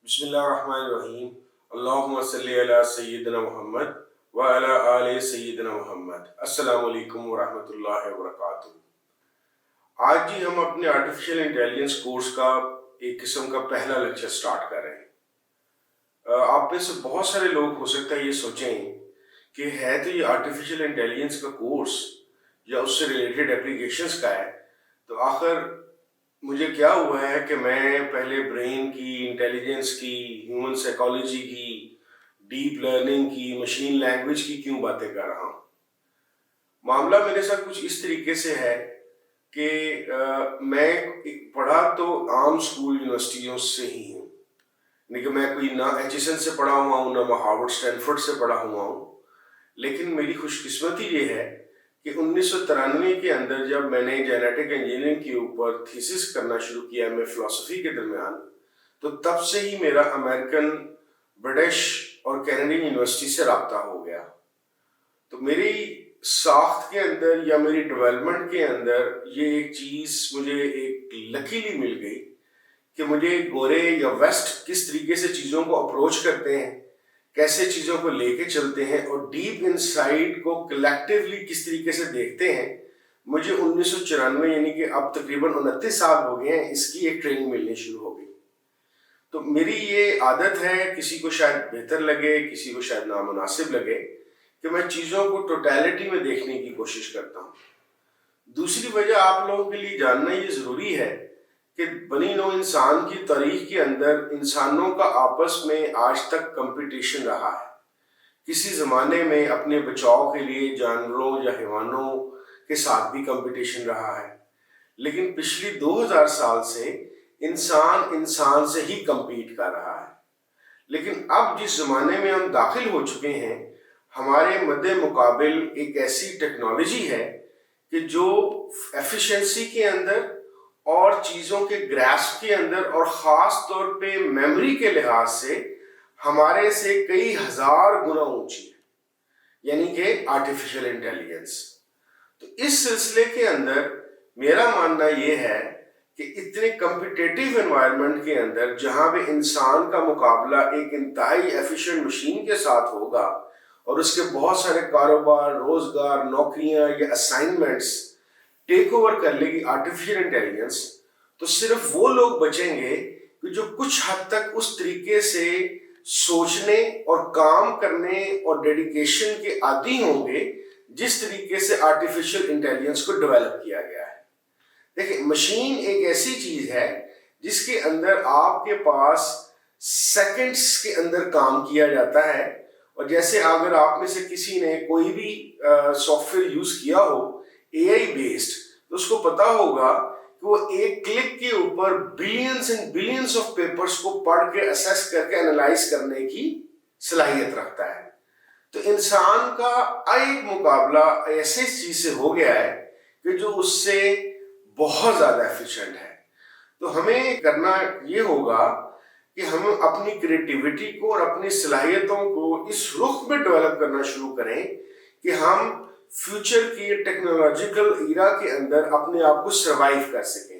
بسم اللہ الرحمن الرحیم۔ اللہم صلی علی سیدنا محمد وعلی آل سیدنا محمد۔ السلام علیکم ورحمۃ اللہ وبرکاتہ۔ آج جی ہم اپنے آرٹیفیشل انٹیلیجنس کورس کا ایک قسم کا پہلا لیکچر سٹارٹ کر رہے ہیں۔ آپ میں سے بہت سارے لوگ ہو سکتا ہے یہ سوچیں کہ ہے تو یہ آرٹیفیشل انٹیلیجنس کا کورس یا اس سے ریلیٹڈ اپلیکیشنز کا ہے، تو آخر مجھے کیا ہوا ہے کہ میں پہلے برین کی، انٹیلیجنس کی، ہیومن سائیکالوجی کی، ڈیپ لرننگ کی، مشین لینگویج کی کیوں باتیں کر رہا ہوں؟ معاملہ میرے ساتھ کچھ اس طریقے سے ہے کہ میں پڑھا تو عام اسکول یونیورسٹیوں سے ہی ہوں، یعنی کہ میں کوئی نہ ایچ سے پڑھا ہوا ہوں، نہ میں ہارورڈ اسٹینفورڈ سے پڑھا ہوا ہوں، لیکن میری خوش قسمتی یہ ہے کہ 1993 کے اندر جب میں نے جینیٹک انجینئرنگ کے اوپر تھیسس کرنا شروع کیا میں فلسفی کے درمیان، تو تب سے ہی میرا امریکن، برٹش اور کینیڈین یونیورسٹی سے رابطہ ہو گیا۔ تو میری ساخت کے اندر یا میری ڈیولپمنٹ کے اندر یہ ایک چیز مجھے ایک لکیلی مل گئی کہ مجھے گورے یا ویسٹ کس طریقے سے چیزوں کو اپروچ کرتے ہیں، کیسے چیزوں کو لے کے چلتے ہیں اور ڈیپ انسائٹ کو کلیکٹیولی کس طریقے سے دیکھتے ہیں، مجھے 1994 یعنی کہ اب تقریباً 29 سال ہو گئے ہیں اس کی ایک ٹریننگ ملنی شروع ہو گئی۔ تو میری یہ عادت ہے، کسی کو شاید بہتر لگے، کسی کو شاید نامناسب لگے، کہ میں چیزوں کو ٹوٹیلٹی میں دیکھنے کی کوشش کرتا ہوں۔ دوسری وجہ آپ لوگوں کے لیے جاننا یہ ضروری ہے کہ بنی نوع انسان کی تاریخ کے اندر انسانوں کا آپس میں آج تک کمپٹیشن رہا ہے۔ کسی زمانے میں اپنے بچاؤ کے لیے جانوروں یا حیوانوں کے ساتھ بھی کمپٹیشن رہا ہے، لیکن پچھلی 2000 سال سے انسان سے ہی کمپیٹ کر رہا ہے۔ لیکن اب جس زمانے میں ہم داخل ہو چکے ہیں، ہمارے مد مقابل ایک ایسی ٹیکنالوجی ہے کہ جو ایفیشنسی کے اندر اور چیزوں کے گراسپ کے اندر اور خاص طور پہ میموری کے لحاظ سے ہمارے سے کئی ہزار گنا اونچی ہے، یعنی کہ آرٹیفیشل انٹیلیجنس۔ تو اس سلسلے کے اندر میرا ماننا یہ ہے کہ اتنے کمپیٹیٹیو انوائرمنٹ کے اندر جہاں پہ انسان کا مقابلہ ایک انتہائی ایفیشینٹ مشین کے ساتھ ہوگا اور اس کے بہت سارے کاروبار، روزگار، نوکریاں یا اسائنمنٹس ٹیک اوور کر لے گی آرٹیفیشل انٹیلیجنس، تو صرف وہ لوگ بچیں گے کہ جو کچھ حد تک اس طریقے سے سوچنے اور کام کرنے اور ڈیڈیکیشن کے عادی ہوں گے جس طریقے سے آرٹیفیشل انٹیلیجنس کو ڈیولپ کیا گیا ہے۔ دیکھیں، مشین ایک ایسی چیز ہے جس کے اندر آپ کے پاس سیکنڈز کے اندر کام کیا جاتا ہے، اور جیسے اگر آپ میں سے کسی نے کوئی بھی سافٹ ویئر یوز کیا ہو اے آئی بیسڈ، تو اس کو پتا ہوگا کہ وہ ایک کلک کے اوپر billions and billions of papers کو پڑھ کے اسیس کر کے انالائز کرنے کی صلاحیت رکھتا ہے۔ تو انسان کا ایک مقابلہ ایسے چیز سے ہو گیا ہے کہ جو اس سے بہت زیادہ ایفیشینٹ ہے۔ تو ہمیں کرنا یہ ہوگا کہ ہم اپنی کریٹیوٹی کو اور اپنی صلاحیتوں کو اس رخ میں ڈیولپ کرنا شروع کریں کہ ہم فیوچر کی ٹیکنالوجیکل ایرا کے اندر اپنے آپ کو سروائیو کر سکیں۔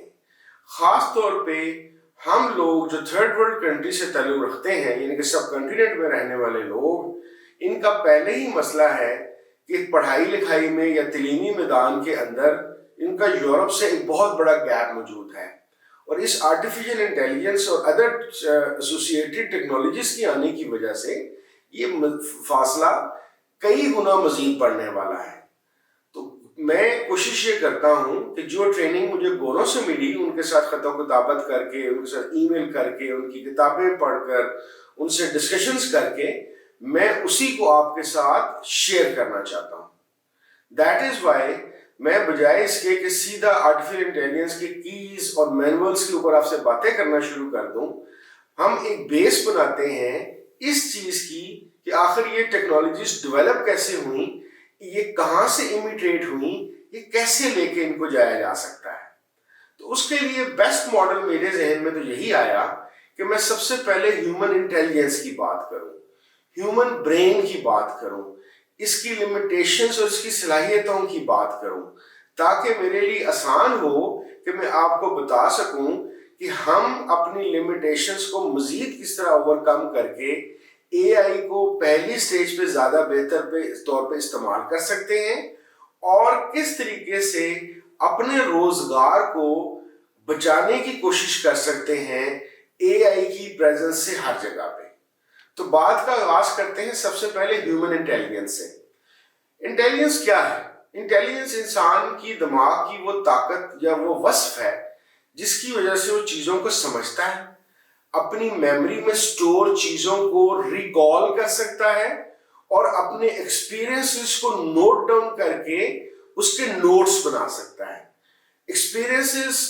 خاص طور پہ ہم لوگ جو تھرڈ ورلڈ کنٹری سے تعلق رکھتے ہیں، یعنی کہ سب کنٹیننٹ میں رہنے والے لوگ، ان کا پہلے ہی مسئلہ ہے کہ پڑھائی لکھائی میں یا تعلیمی میدان کے اندر ان کا یورپ سے ایک بہت بڑا گیپ موجود ہے، اور اس آرٹیفیشل انٹیلیجنس اور ادر ایسوسیٹڈ ٹیکنالوجیز کی آنے کی وجہ سے یہ فاصلہ کئی گنا مزید بڑھنے والا ہے۔ تو میں کوشش یہ کرتا ہوں کہ جو ٹریننگ مجھے گوروں سے ملی، ان کے ساتھ خط و کتابت کر کے، ان کے ساتھ ای میل کر کے، ان کی کتابیں پڑھ کر، ان سے ڈسکشنز کر کے، میں اسی کو آپ کے ساتھ شیئر کرنا چاہتا ہوں۔ دیٹ از وائی میں بجائے اس کے کہ سیدھا آرٹیفیشل انٹیلیجنس کے کیز اور مینولز کے اوپر آپ سے باتیں کرنا شروع کر دوں، ہم ایک بیس بناتے ہیں اس چیز کی کہ آخر یہ ٹیکنالوجیز ڈیولپ کیسے ہوئیں، یہ کہاں سے امیٹیٹ ہوئیں، یہ کیسے لے کے ان کو جایا جا سکتا ہے۔ تو اس کے لیے بیسٹ ماڈل میرے ذہن میں تو یہی آیا کہ میں سب سے پہلے ہیومن انٹیلیجنس کی بات کروں، ہیومن برین کی بات کروں، اس کی لمیٹیشنز اور اس کی صلاحیتوں کی بات کروں، تاکہ میرے لیے آسان ہو کہ میں آپ کو بتا سکوں کہ ہم اپنی لمیٹیشنز کو مزید کس طرح اوور کم کر کے اے آئی کو پہلی سٹیج پہ زیادہ بہتر طور پہ استعمال کر سکتے ہیں، اور کس طریقے سے اپنے روزگار کو بچانے کی کوشش کر سکتے ہیں اے آئی کی پریزنس سے ہر جگہ پہ۔ تو بات کا آغاز کرتے ہیں سب سے پہلے ہیومن انٹیلیجنس سے۔ انٹیلیجنس کیا ہے؟ انٹیلیجنس انسان کی دماغ کی وہ طاقت یا وہ وصف ہے جس کی وجہ سے وہ چیزوں کو سمجھتا ہے، اپنی میموری میں سٹور چیزوں کو ریکال کر سکتا ہے، اور اپنے ایکسپیرینسز کو نوٹ ڈاؤن کر کے اس کے نوٹس بنا سکتا ہے۔ ایکسپیرینسز،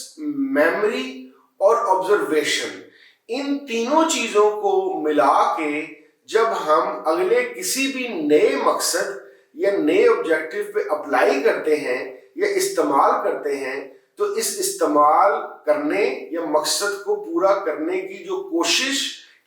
میموری اور آبزرویشن، ان تینوں چیزوں کو ملا کے جب ہم اگلے کسی بھی نئے مقصد یا نئے آبجیکٹو پہ اپلائی کرتے ہیں یا استعمال کرتے ہیں، تو اس استعمال کرنے یا مقصد کو پورا کرنے کی جو کوشش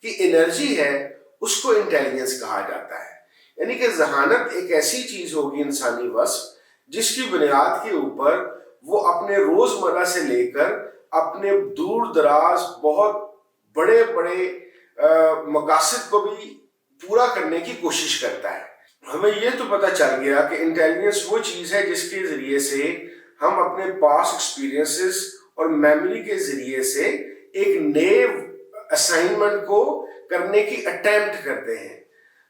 کی انرجی ہے اس کو انٹیلیجنس کہا جاتا ہے۔ یعنی کہ ذہانت ایک ایسی چیز ہوگی انسانی وصف جس کی بنیاد کے اوپر وہ اپنے روزمرہ سے لے کر اپنے دور دراز بہت بڑے بڑے مقاصد کو بھی پورا کرنے کی کوشش کرتا ہے۔ ہمیں یہ تو پتہ چل گیا کہ انٹیلیجنس وہ چیز ہے جس کے ذریعے سے ہم اپنے پاس ایکسپیرینسز اور میموری کے ذریعے سے ایک نئے اسائنمنٹ کو کرنے کی اٹیمپٹ کرتے ہیں۔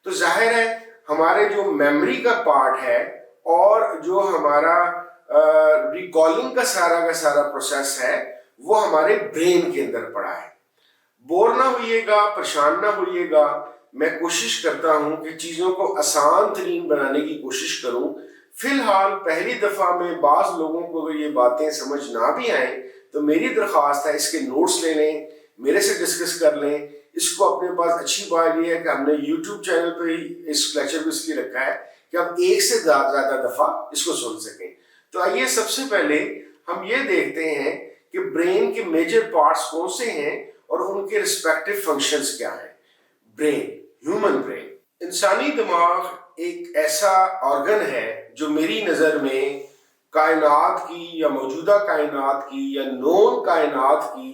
تو ظاہر ہے ہمارے جو میموری کا پارٹ ہے اور جو ہمارا ریکالنگ کا سارا پروسیس ہے وہ ہمارے برین کے اندر پڑا ہے۔ بور نہ ہوئیے گا، پریشان نہ ہوئیے گا، میں کوشش کرتا ہوں کہ چیزوں کو آسان ترین بنانے کی کوشش کروں۔ فی الحال پہلی دفعہ میں بعض لوگوں کو اگر یہ باتیں سمجھ نہ بھی آئیں تو میری درخواست ہے اس کے نوٹس لے لیں، میرے سے ڈسکس کر لیں۔ اس کو اپنے پاس اچھی بات یہ ہے کہ ہم نے یوٹیوب چینل پہ ہی اس لیکچر کو اس لیے رکھا ہے کہ آپ ایک سے زیادہ دفعہ اس کو سن سکیں۔ تو آئیے سب سے پہلے ہم یہ دیکھتے ہیں کہ برین کے میجر پارٹس کون سے ہیں اور ان کے رسپیکٹو فنکشنز کیا ہیں۔ برین، ہیومن برین، انسانی دماغ ایک ایسا آرگن ہے جو میری نظر میں کائنات کی یا موجودہ کائنات کی یا نون کائنات کی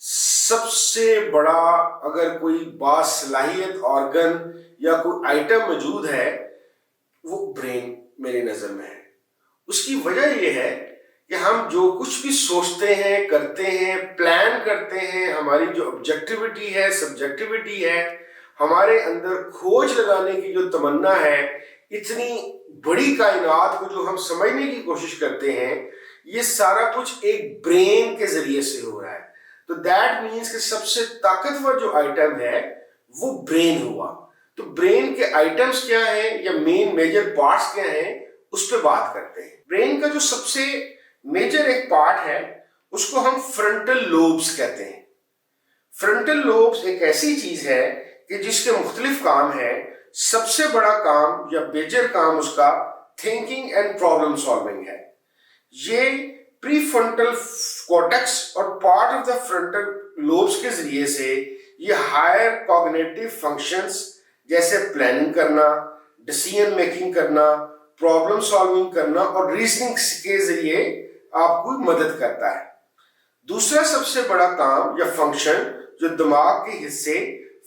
سب سے بڑا اگر کوئی باصلاحیت آرگن یا کوئی آئٹم موجود ہے وہ برین میری نظر میں ہے۔ اس کی وجہ یہ ہے کہ ہم جو کچھ بھی سوچتے ہیں، کرتے ہیں، پلان کرتے ہیں، ہماری جو آبجیکٹیوٹی ہے، سبجیکٹیوٹی ہے، ہمارے اندر کھوج لگانے کی جو تمنا ہے، اتنی بڑی کائنات کو جو ہم سمجھنے کی کوشش کرتے ہیں، یہ سارا کچھ ایک برین کے ذریعے سے ہو رہا ہے۔ تو دیٹ مینس کہ سب سے طاقتور جو آئٹم ہے وہ برین ہوا۔ تو برین کے آئٹمز کیا ہیں یا مین میجر پارٹس کیا ہیں اس پہ بات کرتے ہیں۔ برین کا جو سب سے میجر ایک پارٹ ہے اس کو ہم فرنٹل لوبز کہتے ہیں۔ فرنٹل لوبز ایک ایسی چیز ہے کہ جس کے مختلف کام ہیں۔ سب سے بڑا کام یا میجر کام اس کا تھنکنگ اینڈ پرابلم سالونگ ہے۔ یہ پری فرنٹل کورٹیکس اور part of the frontal lobes کے ذریعے سے یہ ہائر کوگنیٹو فنکشنز جیسے پلاننگ کرنا، ڈیسیژن میکنگ کرنا، پرابلم سالونگ کرنا اور ریزننگ کے ذریعے آپ کو مدد کرتا ہے۔ دوسرا سب سے بڑا کام یا فنکشن جو دماغ کے حصے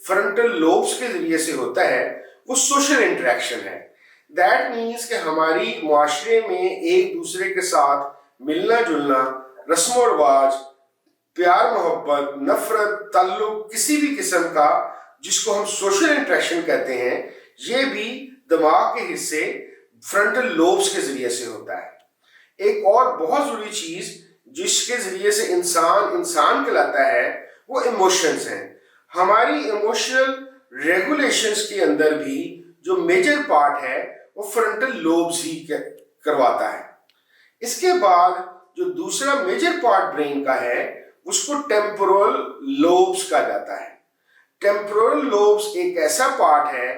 فرنٹل لوبز کے ذریعے سے ہوتا ہے وہ سوشل انٹریکشن ہے۔ دیٹ مینس کہ ہماری معاشرے میں ایک دوسرے کے ساتھ ملنا جلنا، رسم و رواج، پیار محبت، نفرت، تعلق کسی بھی قسم کا جس کو ہم سوشل انٹریکشن کہتے ہیں، یہ بھی دماغ کے حصے فرنٹل لوبز کے ذریعے سے ہوتا ہے۔ ایک اور بہت ضروری چیز جس کے ذریعے سے انسان کہلاتا ہے وہ ایموشنز ہیں۔ ہماری ایموشنل ریگولیشنز کے اندر بھی جو میجر پارٹ ہے وہ فرنٹل لوبز ہی کرواتا ہے۔ اس کے بعد جو دوسرا میجر پارٹ برین کا ہے اس کو ٹیمپورل لوبز کہا جاتا ہے۔ ٹیمپورل لوبز ایک ایسا پارٹ ہے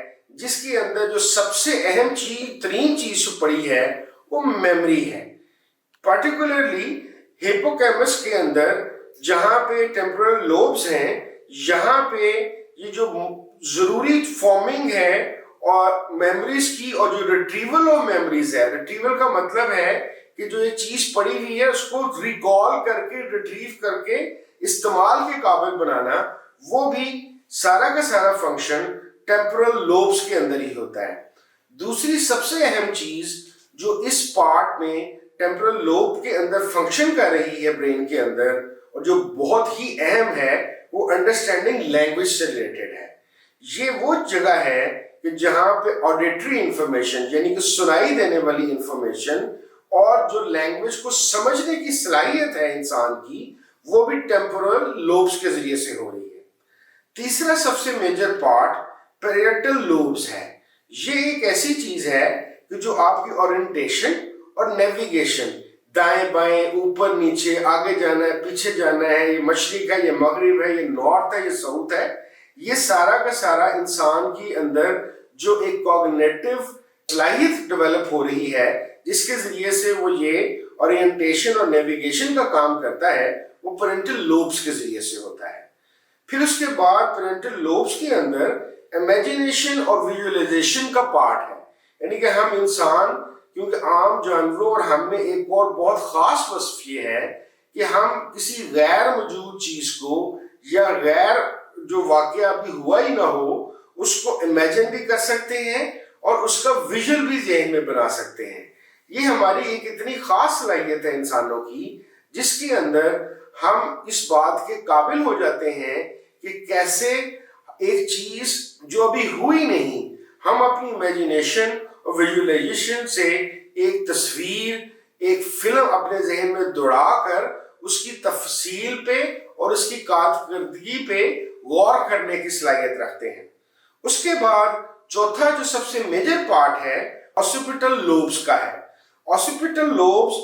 جس کے اندر جو سب سے اہم ترین چیز پڑی ہے وہ میموری ہے۔ پارٹیکولرلی ہپوکیمپس کے اندر جہاں پہ ٹیمپورل لوبز ہیں، یہاں پہ یہ جو ضروری فارمنگ ہے اور میموریز کی اور جو ریٹریول آف میموریز ہے، ریٹریول کا مطلب ہے کہ جو یہ چیز پڑی ہوئی ہے اس کو ریکال کر کے، ریٹریو کر کے استعمال کے قابل بنانا، وہ بھی سارا کا سارا فنکشن ٹیمپورل لوبس کے اندر ہی ہوتا ہے۔ دوسری سب سے اہم چیز جو اس پارٹ میں ٹیمپورل لوب کے اندر فنکشن کر رہی ہے برین کے اندر، اور جو بہت ہی اہم ہے، وہ انڈرسٹینڈنگ لینگویج سے ریلیٹڈ ہے۔ یہ وہ جگہ ہے کہ جہاں پہ آڈیٹری انفارمیشن یعنی کہ سنائی دینے والی انفارمیشن اور جو لینگویج کو سمجھنے کی صلاحیت ہے انسان کی، وہ بھی ٹیمپورل لوبس کے ذریعے سے ہو رہی ہے۔ تیسرا سب سے میجر پارٹ پیریٹل لوبس ہے۔ یہ ایک ایسی چیز ہے کہ جو آپ کی اورینٹیشن اور نیویگیشن، دائیں بائیں، اوپر نیچے، آگے جانا ہے، پیچھے جانا ہے، یہ مشرق ہے، یہ مغرب ہے، یہ نارتھ ہے، یہ ساؤتھ ہے، یہ سارا کا سارا انسان کی اندر جو ایک کوگنیٹو صلاحیت ڈیولپ ہو رہی ہے، جس کے ذریعے سے وہ یہ اورینٹیشن اور نیویگیشن کا کام کرتا ہے، وہ پیرنٹل لوبس کے ذریعے سے ہوتا ہے۔ پھر اس کے بعد پیرنٹل لوبس کے اندر امیجنیشن اور ویژولائزیشن کا پارٹ ہے، یعنی کہ ہم انسان، کیونکہ عام جانوروں اور ہم میں ایک اور بہت خاص وصف یہ ہے کہ ہم کسی غیر موجود چیز کو یا غیر جو واقعہ ابھی ہوا ہی نہ ہو اس کو امیجن بھی کر سکتے ہیں اور اس کا ویژل بھی ذہن میں بنا سکتے ہیں۔ یہ ہماری ایک اتنی خاص صلاحیت ہے انسانوں کی، جس کے اندر ہم اس بات کے قابل ہو جاتے ہیں کہ کیسے ایک چیز جو ابھی ہوئی نہیں، ہم اپنی امیجنیشن اور ویژولائزیشن سے ایک تصویر، ایک فلم اپنے ذہن میں دوڑا کر اس کی تفصیل پہ اور اس کی کارکردگی پہ غور کرنے کی صلاحیت رکھتے ہیں۔ اس کے بعد چوتھا جو سب سے میجر پارٹ ہے آسیپیٹل لوبس کا ہے۔ آسیپیٹل لوبس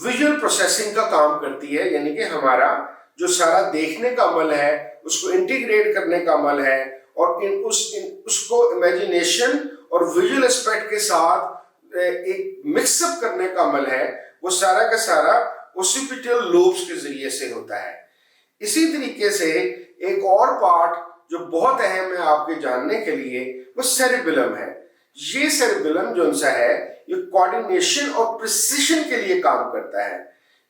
ویژول پروسیسنگ کا کام کرتی ہے، یعنی کہ ہمارا جو سارا دیکھنے کا عمل ہے اس کو انٹیگریٹ کرنے کا عمل ہے، اور اس کو امیجنیشن اور ویژول اسپیکٹ کے ساتھ ایک مکس اپ کرنے کا عمل ہے، وہ سارا کا سارا اوسیپیٹل لوبس کے ذریعے سے ہوتا ہے۔ اسی طریقے سے ایک اور پارٹ جو بہت اہم ہے آپ کے جاننے کے لیے، وہ سیریبیلم ہے۔ یہ سیریبیلم جو سا ہے یہ کوارڈینیشن اور پریسیشن کے لیے کام کرتا ہے۔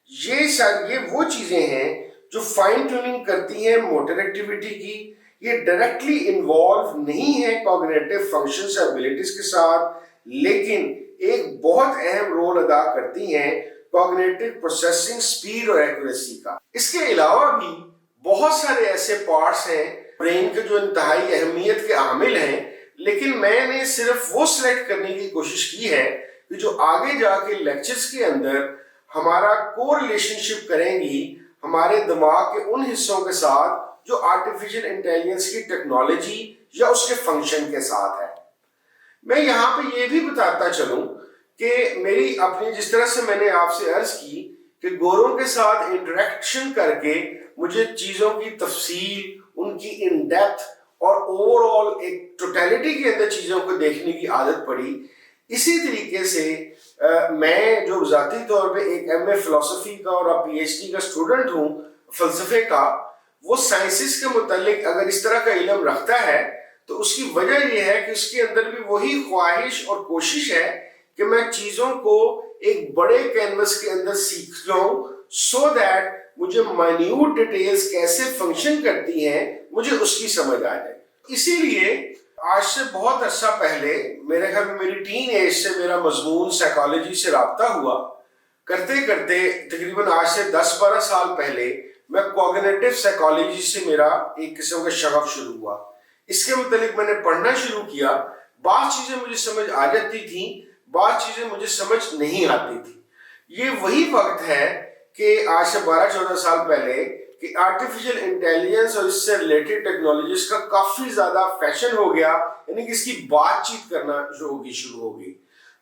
یہ وہ چیزیں ہیں جو فائن ٹیوننگ کرتی ہیں موٹر ایکٹیویٹی کی۔ یہ ڈائریکٹلی انوالو نہیں ہے کوگنیٹو فنکشنز اور ایبیلٹیز کے ساتھ، لیکن ایک بہت اہم رول ادا کرتی ہیں کوگنیٹو پروسیسنگ سپیڈ اور ایکوریسی کا۔ اس کے علاوہ بھی بہت سارے ایسے پارٹس ہیں برین کے جو انتہائی اہمیت کے عامل ہیں، لیکن میں نے صرف وہ سلیکٹ کرنے کی کوشش کی ہے کہ جو آگے جا کے لیکچرز کے اندر ہمارا کو ریلیشن شپ کریں گی ہمارے دماغ کے ان حصوں کے ساتھ جو آرٹیفیشل انٹیلیجنس کی ٹیکنالوجی یا اس کے فنکشن کے ساتھ ہے۔ میں یہاں پہ یہ بھی بتاتا چلوں کہ میری اپنی جس طرح سے میں نے آپ سے عرض کی کہ گوروں کے ساتھ انٹریکشن کر کے مجھے چیزوں کی تفصیل، ان کی ان ڈیپتھ اور اوور آل ایک ٹوٹیلٹی کے اندر چیزوں کو دیکھنے کی عادت پڑی، اسی طریقے سے میں جو ذاتی طور پہ ایک ایم اے فلسفی کا اور پی ایچ ڈی کا اسٹوڈنٹ ہوں فلسفے کا، وہ سائنسز کے متعلق اگر اس طرح کا علم رکھتا ہے تو اس کی وجہ یہ ہے کہ اس کے اندر بھی وہی خواہش اور کوشش ہے کہ میں چیزوں کو ایک بڑے کینوس کے اندر سیکھ جاؤں، سو دیٹ مجھے مائنیوٹ ڈیٹیلز کیسے فنکشن کرتی ہیں مجھے اس کی سمجھ آ جائے۔ اسی لیے آج سے بہت عرصہ پہلے میرے گھر میں میری ٹین ایج سے میرا مضمون سائیکالوجی سے رابطہ ہوا، کرتے کرتے تقریباً آج سے 10-12 سال پہلے میں کوگنیٹو سائیکالوجی سے میرا ایک قسم کا شغف شروع ہوا۔ اس کے متعلق میں نے پڑھنا شروع کیا، بعض چیزیں مجھے سمجھ آ جاتی تھیں، بعض چیزیں مجھے سمجھ نہیں آتی تھی۔ یہ وہی وقت ہے کہ آج سے 12-14 سال پہلے کہ آرٹیفیشل انٹیلیجنس اور اس سے ریلیٹڈ ٹیکنالوجیز کا کافی زیادہ فیشن ہو گیا، یعنی کہ اس کی بات چیت کرنا شروع ہو گئی۔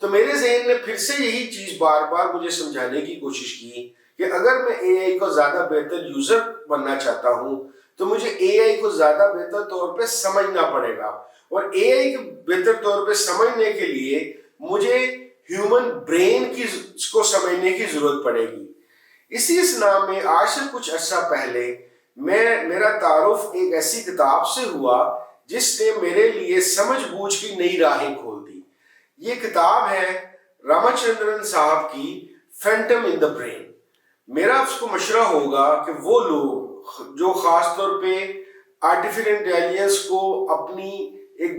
تو میرے ذہن نے پھر سے یہی چیز بار بار مجھے سمجھانے کی کوشش کی کہ اگر میں اے آئی کو زیادہ بہتر یوزر بننا چاہتا ہوں تو مجھے اے آئی کو زیادہ بہتر طور پہ سمجھنا پڑے گا، اور اے آئی کو بہتر طور پہ سمجھنے کے لیے مجھے ہیومن برین کو سمجھنے کی ضرورت پڑے گی۔ اسی اسنا میں آج سے کچھ عرصہ پہلے میرا تعارف ایک ایسی کتاب سے ہوا جس نے میرے لیے سمجھ بوجھ کی نئی راہیں کھول دی۔ یہ کتاب ہے رامچندرن صاحب کی فینٹم ان دا برین۔ میرا اس کو مشورہ ہوگا کہ وہ لوگ، جو خاص طور پہ آرٹیفیشل انٹیلیجنس کو اپنی ایک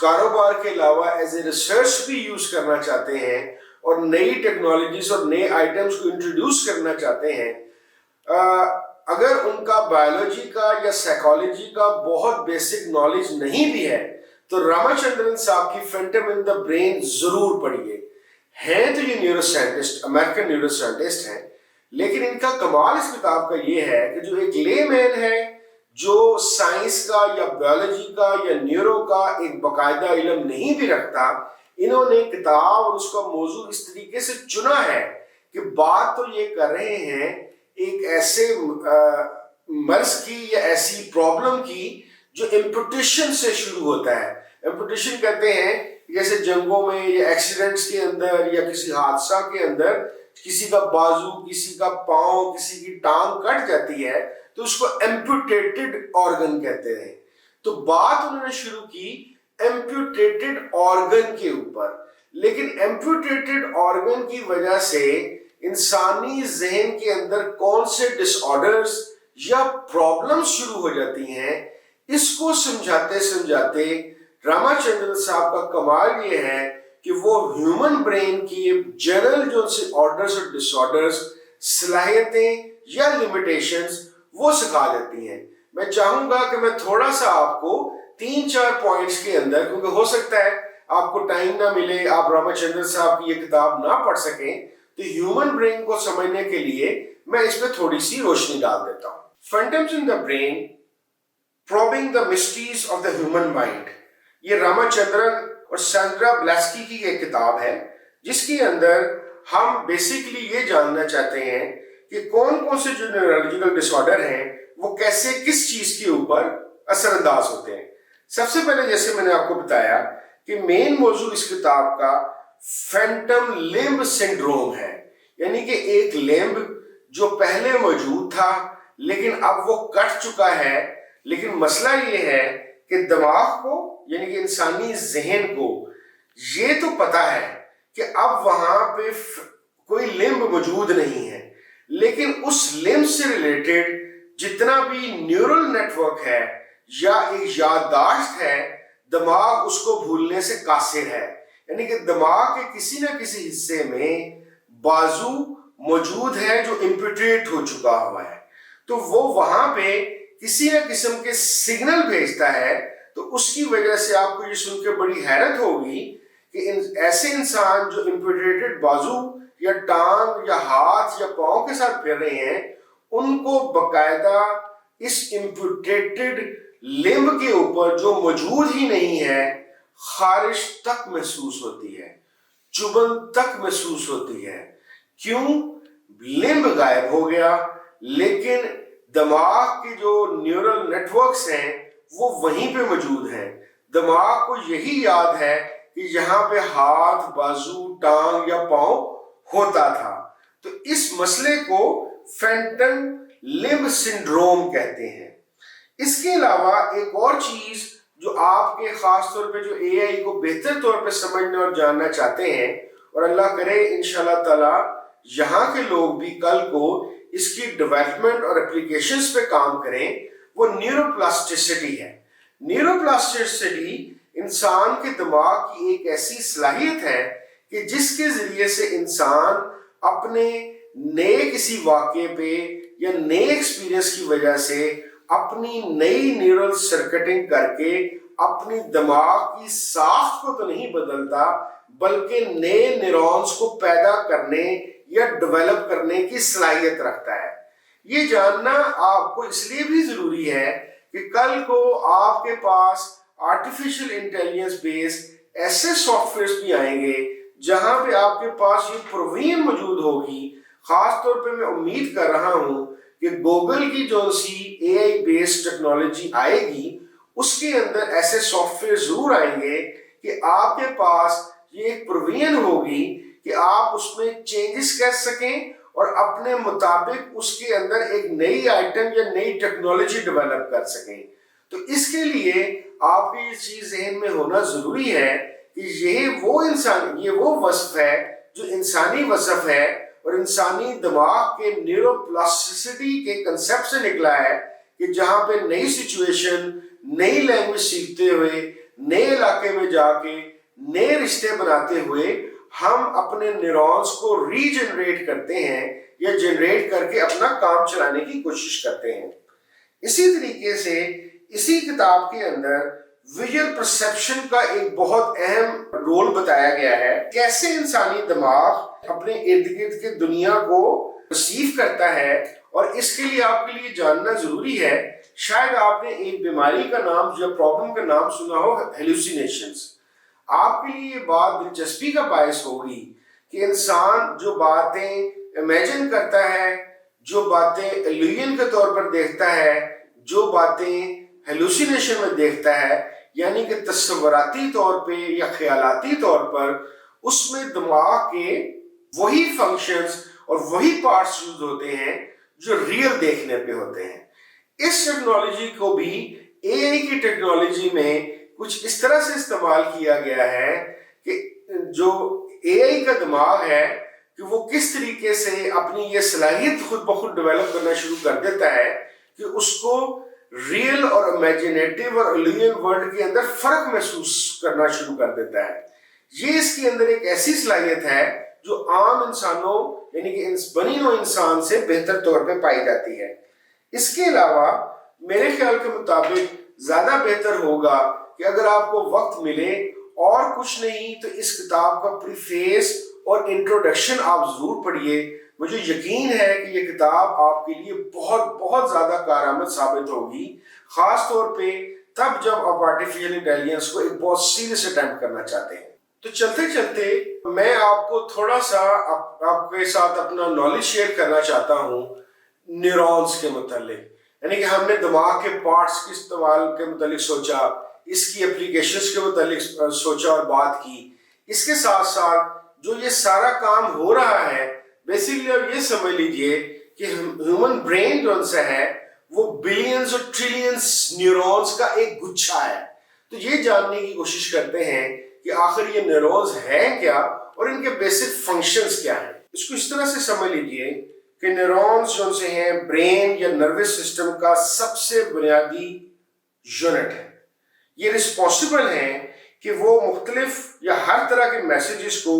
کاروبار کے علاوہ ایز اے ریسرچ بھی یوز کرنا چاہتے ہیں اور نئی ٹیکنالوجیز اور نئے آئٹمس کو انٹروڈیوس کرنا چاہتے ہیں، اگر ان کا بایولوجی کا یا سائیکالوجی کا بہت بیسک نالج نہیں بھی ہے تو راما چندرن صاحب کی فینٹم ان دا برین ضرور پڑھیے۔ ہیں تو یہ neuro scientist, American neuro scientist ہیں، لیکن ان کا کمال اس کتاب کا یہ ہے کہ جو ایک لے مین ہے جو سائنس کا یا بایولوجی کا یا نیورو کا ایک باقاعدہ علم نہیں بھی رکھتا، انہوں نے کتاب اور اس کا موضوع اس طریقے سے چنا ہے کہ بات تو یہ کر رہے ہیں ایک ایسے مرض کی یا ایسی پرابلم کی جو امپوٹیشن سے شروع ہوتا ہے۔ امپوٹیشن کہتے ہیں جیسے جنگوں میں یا ایکسیڈنٹس کے اندر یا کسی حادثہ کے اندر کسی کا بازو، کسی کا پاؤں، کسی کی ٹانگ کٹ جاتی ہے تو اس کو ایمپوٹیٹڈ آرگن کہتے ہیں۔ تو بات انہوں نے شروع کی ایمپوٹیٹڈ آرگن کے اوپر، لیکن ایمپوٹیٹڈ آرگن کی وجہ سے انسانی ذہن کے اندر کون سے ڈس آرڈرز یا پرابلم شروع ہو جاتی ہیں، اس کو سمجھاتے سمجھاتے راما چندرن صاحب کا کمال یہ ہے کہ وہ ہیومن برین کی جنرل جو سے آرڈرز اور ڈس آرڈرز، صلاحیتیں یا لمیٹیشنز وہ سکھا دیتی ہیں۔ میں چاہوں گا کہ میں تھوڑا سا آپ کو 3-4 پوائنٹس کے اندر، کیونکہ ہو سکتا ہے آپ کو ٹائم نہ ملے، آپ راما چندرن صاحب کی یہ کتاب نہ پڑھ سکیں، تو ہیومن برین کو سمجھنے کے لیے میں اس پہ تھوڑی سی روشنی ڈال دیتا ہوں۔ Phantoms in the brain probing the mysteries of the human mind, یہ راما چندرن اور سینڈرا بلیسکی کی ایک کتاب ہے جس کے اندر ہم بیسیکلی یہ جاننا چاہتے ہیں کہ کون کون سے جو نیورولوجیکل ڈس آرڈر ہیں وہ کیسے کس چیز کے اوپر اثر انداز ہوتے ہیں۔ سب سے پہلے جیسے میں نے آپ کو بتایا کہ مین موضوع اس کتاب کا فینٹم لمب سنڈروم ہے، یعنی کہ ایک لمب جو پہلے موجود تھا لیکن اب وہ کٹ چکا ہے، لیکن مسئلہ یہ ہے کہ دماغ کو یعنی کہ انسانی ذہن کو یہ تو پتا ہے کہ اب وہاں پہ کوئی لمب موجود نہیں ہے، لیکن اس لمب سے ریلیٹڈ جتنا بھی نیورل نیٹ ورک ہے یا ایک یادداشت ہے، دماغ اس کو بھولنے سے قاصر ہے، یعنی کہ دماغ کے کسی نہ کسی حصے میں بازو موجود ہے جو امپوٹیٹ ہو چکا ہوا ہے، تو وہ وہاں پہ کسی نہ قسم کے سگنل بھیجتا ہے۔ تو اس کی وجہ سے آپ کو یہ سن کے بڑی حیرت ہوگی کہ ایسے انسان جو امپوٹیٹڈ بازو یا ٹانگ یا ہاتھ یا پاؤں کے ساتھ پھر رہے ہیں، ان کو باقاعدہ اس امپوٹیٹڈ لمب کے اوپر جو موجود ہی نہیں ہے خارش تک محسوس ہوتی ہے، چبھن تک محسوس ہوتی ہے۔ کیوں؟ لمب غائب ہو گیا، لیکن دماغ کے جو نیورل نیٹ ورکس ہیں وہ وہیں پہ موجود ہیں۔ دماغ کو یہی یاد ہے کہ یہاں پہ ہاتھ، بازو، ٹانگ یا پاؤں ہوتا تھا۔ تو اس مسئلے کو فینٹم لمب سنڈروم کہتے ہیں۔ اس کے علاوہ ایک اور چیز جو آپ کے خاص طور پہ جو اے آئی کو بہتر طور پہ سمجھنے اور جاننا چاہتے ہیں، اور اللہ کرے انشاءاللہ تعالی یہاں کے لوگ بھی کل کو اس کی ڈیولپمنٹ اور اپلیکیشنز پہ کام کریں، وہ نیورو پلاسٹیسٹی ہے۔ نیورو پلاسٹیسٹی انسان کے دماغ کی ایک ایسی صلاحیت ہے کہ جس کے ذریعے سے انسان اپنے نئے کسی واقعے پہ یا نئے ایکسپیرینس کی وجہ سے اپنی نئی نیورل سرکٹنگ کر کے اپنی دماغ کی ساخت کو تو نہیں بدلتا، بلکہ نئے نیورونز کو پیدا کرنے یا ڈیولپ کرنے کی صلاحیت رکھتا ہے۔ یہ جاننا آپ کو اس لیے بھی ضروری ہے کہ کل کو آپ کے پاس آرٹیفیشل انٹیلیجنس بیس ایسے سافٹ ویئرز بھی آئیں گے جہاں پہ آپ کے پاس یہ پروین موجود ہوگی۔ خاص طور پہ میں امید کر رہا ہوں کہ گوگل کی جو سی اے آئی بیس ٹیکنالوجی آئے گی اس کے اندر ایسے سافٹ ویئر ضرور آئیں گے کہ آپ کے پاس یہ ایک پروین ہوگی کہ آپ اس میں چینجز کر سکیں اور اپنے مطابق اس کے اندر ایک نئی آئٹم یا نئی ٹیکنالوجی ڈیولپ کر سکیں۔ تو اس کے لیے آپ کی یہ چیز ذہن میں ہونا ضروری ہے کہ یہ وہ وصف ہے جو انسانی وصف ہے اور انسانی دماغ کے نیورو پلاسٹیسٹی کے کنسیپٹ سے نکلا ہے کہ جہاں پہ نئی سچویشن، نئی لینگویج سیکھتے ہوئے، نئے علاقے میں جا کے نئے رشتے بناتے ہوئے ہم اپنے نیورونز کو ری جنریٹ کرتے ہیں یا جنریٹ کر کے اپنا کام چلانے کی کوشش کرتے ہیں۔ اسی طریقے سے اسی کتاب کے اندر ویژول پرسیپشن کا ایک بہت اہم رول بتایا گیا ہے، کیسے انسانی دماغ اپنے ارد گرد کے دنیا کو پرسیو کرتا ہے۔ اور اس کے لیے آپ کے لیے جاننا ضروری ہے، شاید آپ نے ایک بیماری کا نام یا پرابلم کا نام سنا ہو، ہیلوسینیشنز۔ آپ کے لیے یہ بات دلچسپی کا باعث ہوگی کہ انسان جو باتیں امیجن کرتا ہے، جو باتیں ایلیوژن کے طور پر دیکھتا ہے، جو باتیں ہیلوسینیشن میں دیکھتا ہے، یعنی کہ تصوراتی طور پہ یا خیالاتی طور پر، اس میں دماغ کے وہی فنکشنز اور وہی پارٹس یوز ہوتے ہیں جو ریئل دیکھنے پہ ہوتے ہیں۔ اس ٹیکنالوجی کو بھی اے آئی کی ٹیکنالوجی میں کچھ اس طرح سے استعمال کیا گیا ہے کہ جو اے آئی کا دماغ ہے کہ وہ کس طریقے سے اپنی یہ صلاحیت خود بخود ڈیولپ کرنا شروع کر دیتا ہے کہ اس کو ریئل اور امیجنیٹو اور ایلیین ورلڈ کے اندر فرق محسوس کرنا شروع کر دیتا ہے۔ یہ اس کے اندر ایک ایسی صلاحیت ہے جو عام انسانوں یعنی کہ بنی نوع انسان سے بہتر طور پہ پائی جاتی ہے۔ اس کے علاوہ میرے خیال کے مطابق زیادہ بہتر ہوگا کہ اگر آپ کو وقت ملے اور کچھ نہیں تو اس کتاب کا پریفیس اور انٹروڈکشن آپ ضرور پڑھیے۔ مجھے یقین ہے کہ یہ کتاب آپ کے لیے بہت بہت زیادہ کارآمد ثابت ہوگی، خاص طور پہ تب جب آپ آرٹیفیشل انٹیلیجنس کو ایک بہت سیریس اٹیمپٹ کرنا چاہتے ہیں۔ تو چلتے چلتے میں آپ کو تھوڑا سا آپ کے ساتھ اپنا نالج شیئر کرنا چاہتا ہوں نیورونز کے متعلق، یعنی کہ ہم نے دماغ کے پارٹس کے استعمال کے متعلق سوچا، اس کی اپلیکیشنز کے متعلق سوچا اور بات کی۔ اس کے ساتھ ساتھ جو یہ سارا کام ہو رہا ہے، بیسیکلی آپ یہ سمجھ لیجئے کہ ہیومن برین جو سے ہے وہ بلینز اور ٹریلینز نیورونز کا ایک گچھا ہے۔ تو یہ جاننے کی کوشش کرتے ہیں کہ آخر یہ نیورونز ہیں کیا اور ان کے بیسک فنکشنز کیا ہیں۔ اس کو اس طرح سے سمجھ لیجئے کہ نیورونز جو سے ہیں برین یا نروس سسٹم کا سب سے بنیادی یونٹ ہے۔ یہ رسپانسبل ہیں کہ وہ مختلف یا ہر طرح کے میسیجز کو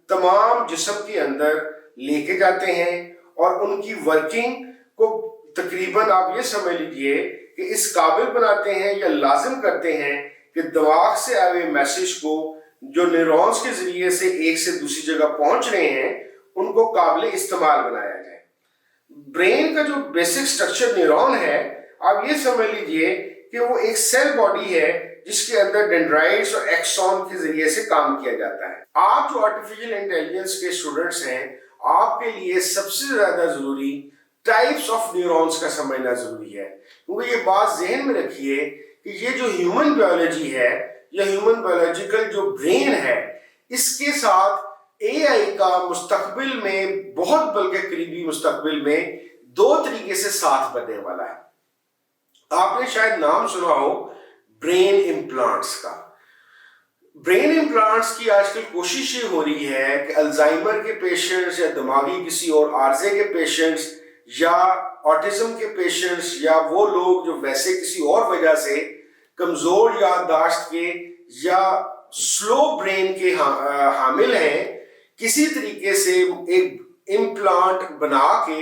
تمام جسم کے اندر لے کے جاتے ہیں اور ان کی ورکنگ کو تقریباً آپ یہ سمجھ لیجئے کہ اس قابل بناتے ہیں یا لازم کرتے ہیں کہ دماغ سے آئے ہوئے میسیج کو جو نیورونز کے ذریعے سے ایک سے دوسری جگہ پہنچ رہے ہیں ان کو قابل استعمال بنایا جائے۔ برین کا جو بیسک سٹرکچر نیورون ہے، آپ یہ سمجھ لیجئے کہ وہ ایک سیل باڈی ہے جس کے اندر ڈینڈرائٹس اور ایکسون کے ذریعے سے کام کیا جاتا ہے۔ آپ جو آرٹیفیشل انٹیلیجنس کے اسٹوڈنٹس ہیں، آپ کے لیے سب سے زیادہ ضروری ٹائپس آف نیورونز کا سمجھنا ضروری ہے، کیونکہ یہ بات ذہن میں رکھیے کہ یہ جو ہیومن بایولوجی ہے یا ہیومن بایولوجیکل جو برین ہے، اس کے ساتھ اے آئی کا مستقبل میں بہت بلکہ قریبی مستقبل میں دو طریقے سے ساتھ بننے والا ہے۔ آپ نے شاید نام سنا ہو برین امپلانٹس کا۔ برین امپلانٹس کی آج کل کوشش یہ ہو رہی ہے کہ الزائمر کے پیشنٹس یا دماغی کسی اور عارضے کے پیشنٹس یا آٹزم کے پیشنٹس یا وہ لوگ جو ویسے کسی اور وجہ سے کمزور یادداشت کے یا سلو برین کے حامل ہیں، کسی طریقے سے ایک امپلانٹ بنا کے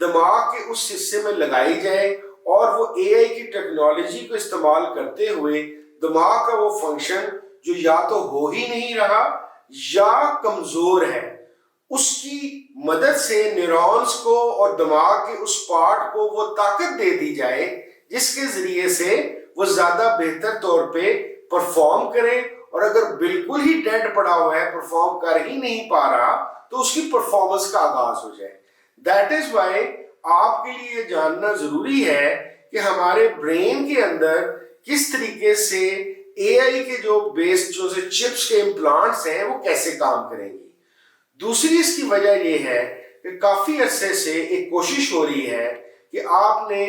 دماغ کے اس حصے میں لگائی جائے اور وہ اے آئی کی ٹیکنالوجی کو استعمال کرتے ہوئے دماغ کا وہ فنکشن جو یا تو ہو ہی نہیں رہا یا کمزور ہے، اس کی مدد سے نیورونز کو اور دماغ کے اس پارٹ کو وہ طاقت دے دی جائے جس کے ذریعے سے وہ زیادہ بہتر طور پہ پرفارم کرے، اور اگر بالکل ہی ڈیڈ پڑا ہوا ہے، پرفارم کر ہی نہیں پا رہا، تو اس کی پرفارمنس کا آغاز ہو جائے۔ دیٹ از وائی آپ کے لیے یہ جاننا ضروری ہے کہ ہمارے برین کے اندر کس طریقے سے اے آئی کے جو بیس جو سے چپس کے امپلانٹس ہیں وہ کیسے کام کریں گی۔ دوسری اس کی وجہ یہ ہے کہ کافی عرصے سے ایک کوشش ہو رہی ہے کہ آپ نے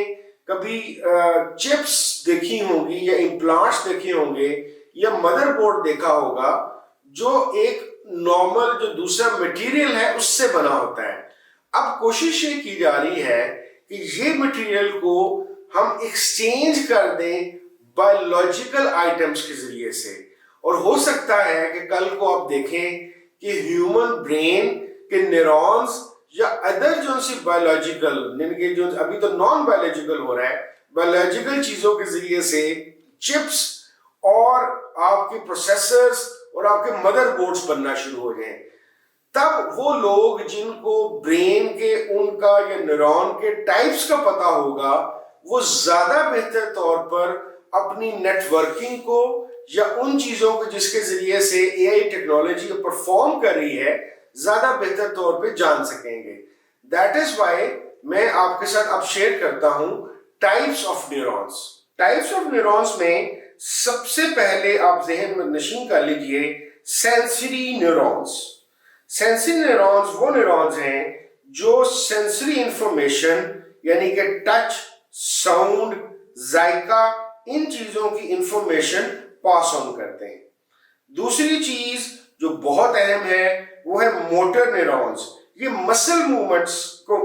کبھی چپس دیکھی ہوں گی یا امپلانٹس دیکھے ہوں گے یا مدر بورڈ دیکھا ہوگا جو ایک نارمل جو دوسرا مٹیریل ہے اس سے بنا ہوتا ہے۔ اب کوشش یہ کی جا رہی ہے کہ یہ مٹیریل کو ہم ایکسچینج کر دیں بایولوجیکل آئٹمس کے ذریعے سے. اور ہو سکتا ہے کہ کل کو آپ دیکھیں کہ ہیومن برین کے نیورونز یا ادر جو سی بایولوجیکل، یعنی کہ جو ابھی تو نان بایولوجیکل ہو رہا ہے، بایولوجیکل چیزوں کے ذریعے سے چپس اور آپ کے پروسیسرز اور آپ کے مدر بورڈز بننا شروع ہو جائیں. تب وہ لوگ جن کو برین کے ان کا یا نیورون کے ٹائپس کا پتہ ہوگا، وہ زیادہ بہتر طور پر اپنی نیٹ ورکنگ کو یا ان چیزوں کو جس کے ذریعے سے اے آئی ٹیکنالوجی پرفارم کر رہی ہے زیادہ بہتر طور پہ جان سکیں گے. دیٹ از وائی میں آپ کے ساتھ اب شیئر کرتا ہوں types of neurons. Types of neurons میں سب سے پہلے آپ ذہن میں نشین کر لیجئے سینسری نیورونز. سینسری نیورونز وہ نیورونز ہیں جو سینسری انفارمیشن یعنی کہ ٹچ، ساؤنڈ، ذائقہ، ان چیزوں کی انفارمیشن پاس آن کرتے ہیں. دوسری چیز جو بہت اہم ہے وہ ہے موٹر نیورونز. یہ مسل موومنٹس کو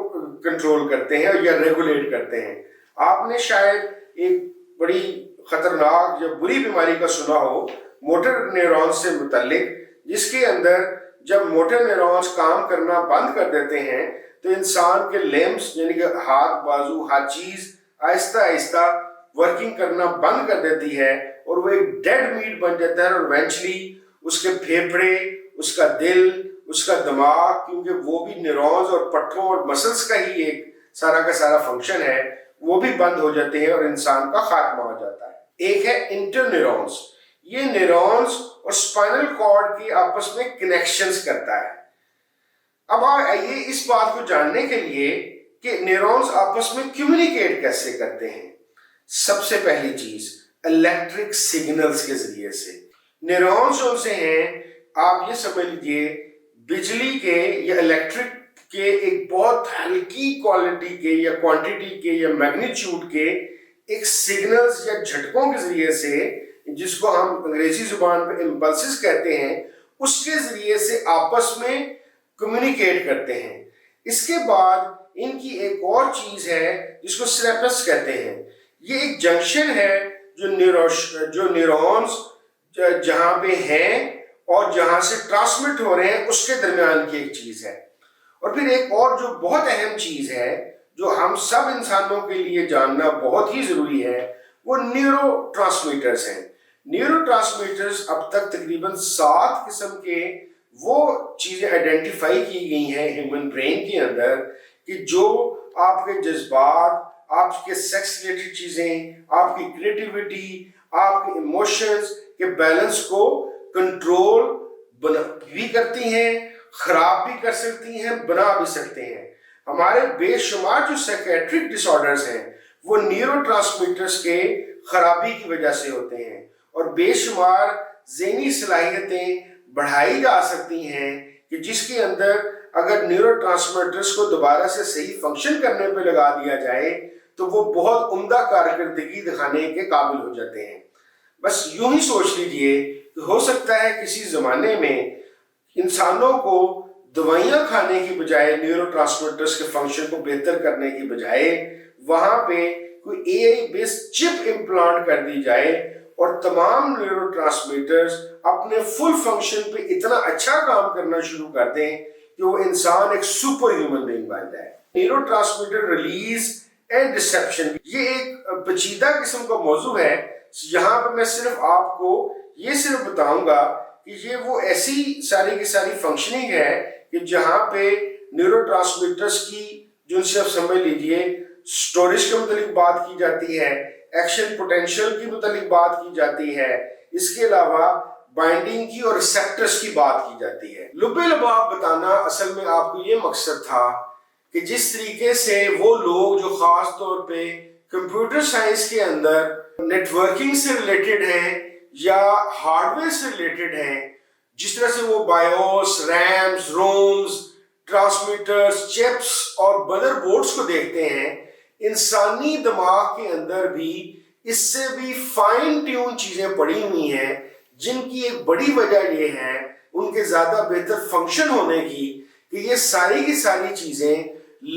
کنٹرول کرتے ہیں یا ریگولیٹ کرتے ہیں. آپ نے شاید ایک بڑی خطرناک یا بری بیماری کا سنا ہو موٹر نیورونز سے متعلق، جس کے اندر جب موٹر نیورونز کام کرنا بند کر دیتے ہیں تو انسان کے لیمز یعنی کہ ہاتھ، بازو، ہر چیز آہستہ آہستہ ورکنگ کرنا بند کر دیتی ہے اور وہ ایک ڈیڈ میٹ بن جاتا ہے. اور ایونچولی اس کے پھیپھڑے، اس کا دل، اس کا دماغ، کیونکہ وہ بھی نیورونز اور پٹھوں اور مسلس کا ہی ایک سارا کا سارا فنکشن ہے، وہ بھی بند ہو جاتے ہیں اور انسان کا خاتمہ ہو جاتا ہے. ایک ہے انٹر نیورونز. یہ نیورونز اور اسپائنل کارڈ کی آپس میں کنیکشنز کرتا ہے. اب آئیے اس بات کو جاننے کے لیے کہ نیورونز آپس میں کمیونیکیٹ کیسے کرتے ہیں. سب سے پہلی چیز الیکٹرک سگنلز کے ذریعے سے. نیورونز جو سے ہیں آپ یہ سمجھ لیجئے بجلی کے یا الیکٹرک کے ایک بہت ہلکی کوالٹی کے یا کوانٹیٹی کے یا میگنیچیوڈ کے ایک سگنلز یا جھٹکوں کے ذریعے سے، جس کو ہم انگریزی زبان پہ امپلسز کہتے ہیں، اس کے ذریعے سے آپس میں کمیونیکیٹ کرتے ہیں. اس کے بعد ان کی ایک اور چیز ہے جس کو سنیپس کہتے ہیں. یہ ایک جنکشن ہے جو نیورونز جہاں پہ ہیں اور جہاں سے ٹرانسمٹ ہو رہے ہیں اس کے درمیان کی ایک چیز ہے. اور پھر ایک اور جو بہت اہم چیز ہے جو ہم سب انسانوں کے لیے جاننا بہت ہی ضروری ہے، وہ نیورو ٹرانسمیٹرز ہیں. نیورو ٹرانسمیٹرز اب تک تقریباً 7 قسم کے وہ چیزیں آئیڈینٹیفائی کی گئی ہیں ہیومن برین کے اندر کہ جو آپ کے جذبات، آپ کے سیکس ریلیٹڈ چیزیں، آپ کی کریٹیوٹی، آپ کے ایموشنز کے بیلنس کو کنٹرول بھی کرتی ہیں، خراب بھی کر سکتی ہیں، بنا بھی سکتے ہیں. ہمارے بے شمار جو سائیکیٹرک ڈس آرڈرز ہیں وہ نیورو ٹرانسمیٹرز کے خرابی کی وجہ سے ہوتے ہیں، اور بے شمار ذہنی صلاحیتیں بڑھائی جا سکتی ہیں کہ جس کے اندر اگر نیورو ٹرانسمیٹرز کو دوبارہ سے صحیح فنکشن کرنے پہ لگا دیا جائے تو وہ بہت عمدہ کارکردگی دکھانے کے قابل ہو جاتے ہیں. بس یوں ہی سوچ لیجئے کہ ہو سکتا ہے کسی زمانے میں انسانوں کو دوائیاں کھانے کی بجائے، نیورو ٹرانسمیٹرز کے فنکشن کو بہتر کرنے کی بجائے وہاں پہ کوئی اے آئی بیسڈ چپ امپلانٹ کر دی جائے اور تمام نیورو ٹرانسمیٹرز اپنے فل فنکشن پہ اتنا اچھا کام کرنا شروع کر دیں کہ وہ انسان ایک سپر ہیومن بینگ بن جائے. Neuro transmitter release and reception یہ ایک پیچیدہ قسم کا موضوع ہے. یہاں پہ میں صرف آپ کو یہ صرف بتاؤں گا کہ یہ وہ ایسی ساری کی ساری فنکشننگ ہے کہ جہاں پہ نیورو ٹرانسمیٹرز کی جو سے آپ سمجھ لیجئے اسٹوریج کے متعلق بات کی جاتی ہے، ایکشن پوٹینشیل کی متعلق بات کی جاتی ہے، اس کے علاوہ بائنڈنگ کی اور ریسیپٹرز کی بات کی جاتی ہے. لبے لباب بتانا اصل میں آپ کو یہ مقصد تھا کہ جس طریقے سے وہ لوگ جو خاص طور پہ کمپیوٹر سائنس کے اندر نیٹ ورکنگ سے ریلیٹڈ ہیں یا ہارڈ ویئر سے ریلیٹڈ ہیں، جس طرح سے وہ BIOS, reams, rooms, transmitters, chips اور مدر بورڈز کو دیکھتے ہیں، انسانی دماغ کے اندر بھی اس سے بھی فائن ٹیون چیزیں پڑی ہوئی ہیں جن کی ایک بڑی وجہ یہ ہے ان کے زیادہ بہتر فنکشن ہونے کی کہ یہ ساری کی ساری چیزیں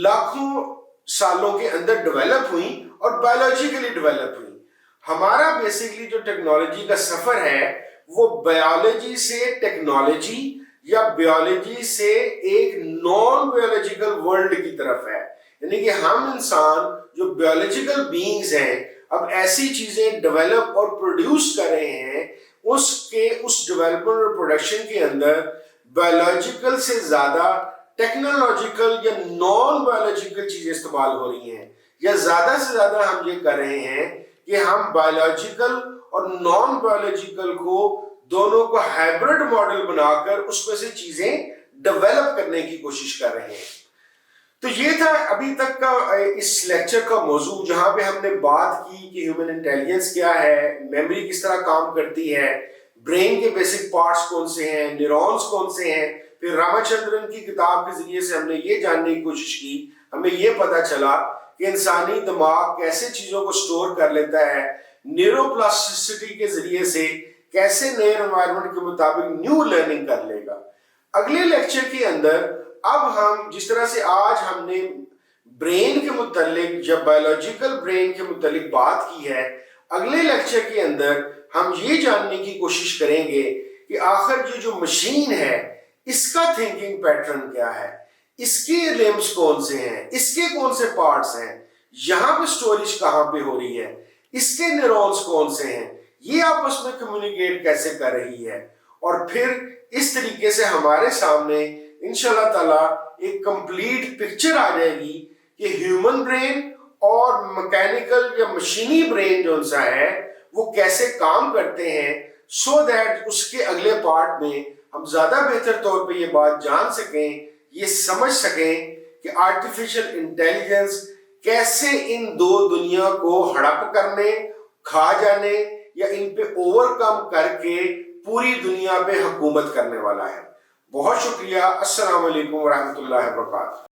لاکھوں سالوں کے اندر ڈیولپ ہوئیں اور بایولوجیکلی ڈیولپ ہوئی. ہمارا بیسکلی جو ٹیکنالوجی کا سفر ہے وہ بایولوجی سے ٹیکنالوجی یا بایولوجی سے ایک نان بایولوجیکل ورلڈ کی طرف ہے. یعنی کہ ہم انسان جو بایولوجیکل بینگز ہیں اب ایسی چیزیں ڈیولپ اور پروڈیوس کر رہے ہیں اس ڈیولپمنٹ اور پروڈکشن کے اندر بایولوجیکل سے زیادہ ٹیکنالوجیکل یا نان بایولوجیکل چیزیں استعمال ہو رہی ہیں، یا زیادہ سے زیادہ ہم یہ کر رہے ہیں کہ ہم بایولوجیکل اور نان بایولوجیکل کو دونوں کو ہائبرڈ ماڈل بنا کر اس میں سے چیزیں ڈیولپ کرنے کی کوشش کر رہے ہیں. تو یہ تھا ابھی تک کا اس لیکچر کا موضوع، جہاں پہ ہم نے بات کی کہ ہیومن انٹیلیجنس کیا ہے، میموری کس طرح کام کرتی ہے، برین کے بیسک پارٹس کون سے ہیں، نیورونز کون سے ہیں. پھر راما چندرن کی کتاب کے ذریعے سے ہم نے یہ جاننے کی کوشش کی، ہمیں یہ پتا چلا کہ انسانی دماغ کیسے چیزوں کو سٹور کر لیتا ہے، نیورو پلاسٹیسٹی کے ذریعے سے کیسے نئے انوائرمنٹ کے مطابق نیو لرننگ کر لے گا. اگلے لیکچر کے اندر اب ہم جس طرح سے آج ہم نے برین کے متعلق یا بایولوجیکل برین کے متعلق بات کی ہے، اگلے لیکچر کے اندر ہم یہ جاننے کی کوشش کریں گے کہ آخر یہ جو مشین ہے اس کا تھنکنگ پیٹرن کیا ہے، اس کے لمبس کون سے ہیں، اس کے کون سے پارٹس ہیں، یہاں پہ سٹوریج کہاں پہ ہو رہی ہے، اس کے نیورونز کون سے ہیں، یہ آپس میں کمیونیکیٹ کیسے کر رہی ہے. اور پھر اس طریقے سے ہمارے سامنے انشاءاللہ تعالی ایک کمپلیٹ پکچر آ جائے گی کہ ہیومن برین اور مکینیکل یا مشینی برین جو سا ہے وہ کیسے کام کرتے ہیں، سو دیٹ اس کے اگلے پارٹ میں ہم زیادہ بہتر طور پہ یہ بات جان سکیں، یہ سمجھ سکیں کہ آرٹیفیشل انٹیلیجنس کیسے ان دو دنیا کو ہڑپ کرنے، کھا جانے یا ان پہ اوور کم کر کے پوری دنیا پہ حکومت کرنے والا ہے. بہت شکریہ. السلام علیکم ورحمۃ اللہ وبرکاتہ.